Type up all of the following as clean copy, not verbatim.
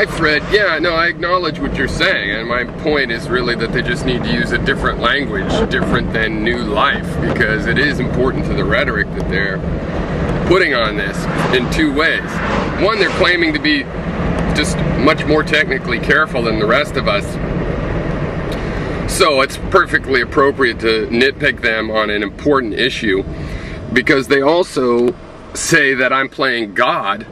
Hi Fred, yeah, no, I acknowledge what you're saying, and my point is really that they just need to use a different language, different than new life, because it is important to the rhetoric that they're putting on this in two ways. One, they're claiming to be just much more technically careful than the rest of us, so it's perfectly appropriate to nitpick them on an important issue, because they also say that I'm playing God,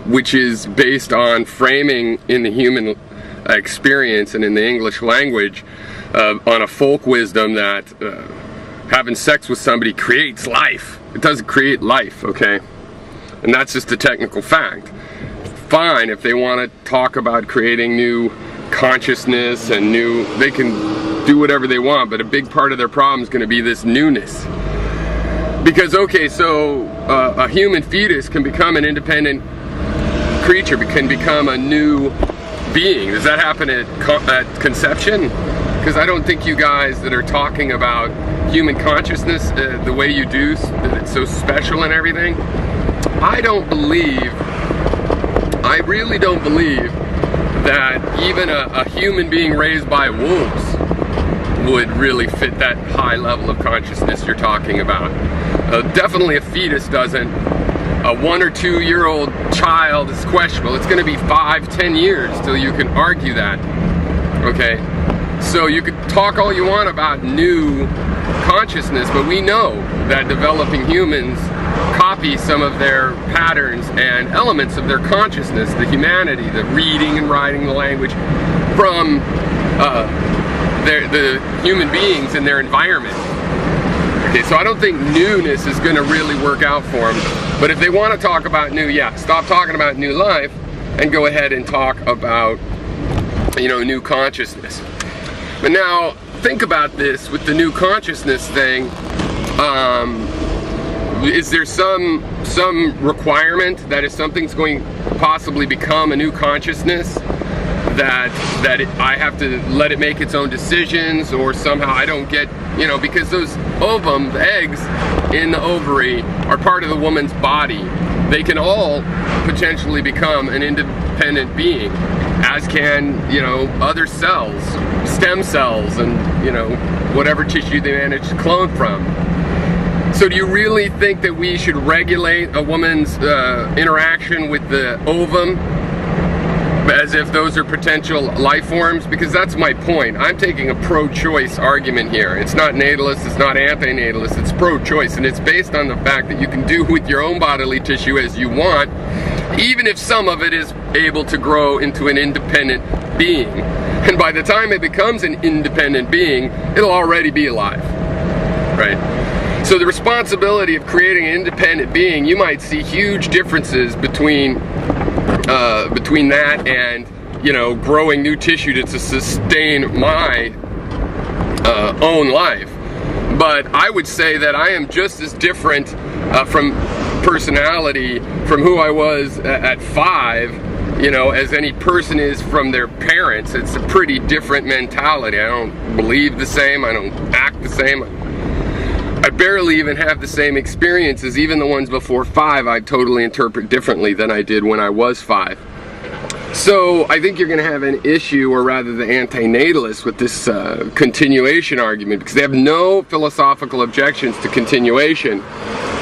which is based on framing in the human experience and in the English language on a folk wisdom that having sex with somebody creates life. It doesn't create life, okay? And that's just a technical fact. Fine, if they want to talk about creating new consciousness and new, they can do whatever they want, but a big part of their problem is going to be this newness. Because, okay, so a human fetus can become an independent creature, can become a new being. Does that happen at conception? Because I don't think you guys that are talking about human consciousness the way you do, that it's so special and everything, I really don't believe that even a human being raised by wolves would really fit that high level of consciousness you're talking about. Definitely a fetus doesn't. A 1 or 2 year old child is questionable. It's going to be 5-10 years till you can argue that. Okay? So you could talk all you want about new consciousness, but we know that developing humans copy some of their patterns and elements of their consciousness, the humanity, the reading and writing the language, from the human beings in their environment. Okay, so I don't think newness is going to really work out for them. But if they want to talk about new, yeah, stop talking about new life and go ahead and talk about, you know, new consciousness. But now, think about this with the new consciousness thing. Is there some requirement that if something's going to possibly become a new consciousness, that I have to let it make its own decisions, or somehow I don't get, you know, because those ovum, the eggs in the ovary, are part of the woman's body. They can all potentially become an independent being, as can, you know, other cells, stem cells, and, you know, whatever tissue they manage to clone from. So do you really think that we should regulate a woman's interaction with the ovum as if those are potential life forms? Because that's my point. I'm taking a pro-choice argument here. It's not natalist, it's not antinatalist, it's pro-choice, and it's based on the fact that you can do with your own bodily tissue as you want, even if some of it is able to grow into an independent being. And by the time it becomes an independent being, it'll already be alive, right? So the responsibility of creating an independent being, you might see huge differences between that and, you know, growing new tissue to sustain my own life. But I would say that I am just as different from personality from who I was at 5, you know, as any person is from their parents. It's a pretty different mentality. I don't believe the same, I don't act the same. I barely even have the same experiences. Even the ones before 5, I totally interpret differently than I did when I was 5. So I think you're going to have an issue, or rather the antinatalists, with this continuation argument, because they have no philosophical objections to continuation.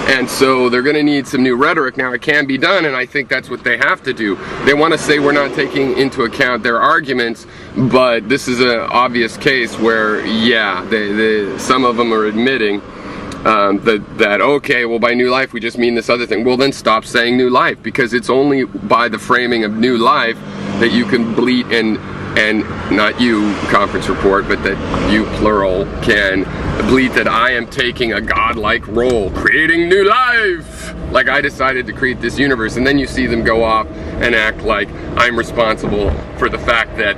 And so they're going to need some new rhetoric. Now, it can be done, and I think that's what they have to do. They want to say we're not taking into account their arguments, but this is an obvious case where, yeah, some of them are admitting that okay, well, by new life we just mean this other thing. Well, then stop saying new life, because it's only by the framing of new life that you can bleat, and not you, conference report, but that you, plural, can bleat that I am taking a godlike role, creating new life, like I decided to create this universe. And then you see them go off and act like I'm responsible for the fact that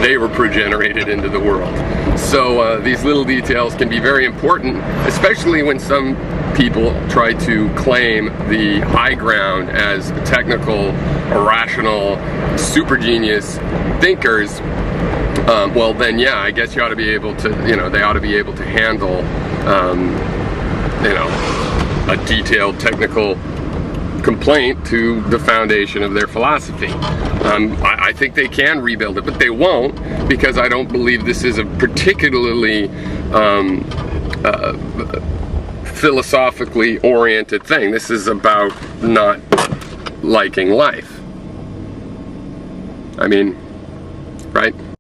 they were progenerated into the world. So these little details can be very important, especially when some people try to claim the high ground as technical, irrational, super genius thinkers. Well then, yeah, I guess you ought to be able to, you know, they ought to be able to handle, you know, a detailed technical complaint to the foundation of their philosophy. I think they can rebuild it, but they won't, because I don't believe this is a particularly philosophically oriented thing. This is about not liking life. I mean, right?